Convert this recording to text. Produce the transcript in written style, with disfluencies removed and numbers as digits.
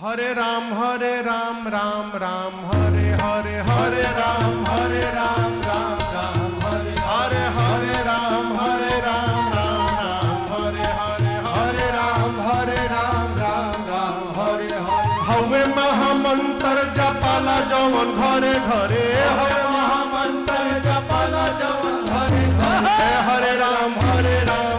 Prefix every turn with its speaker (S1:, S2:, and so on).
S1: हरे राम राम राम हरे हरे हरे राम राम हरे हरे राम राम हरे हरे हरे राम राम हरे हरे हवे महामंत्र जपाला जवन घरे घरे हवे महामंत्र जपाला जवन घरे घरे हरे राम हरे राम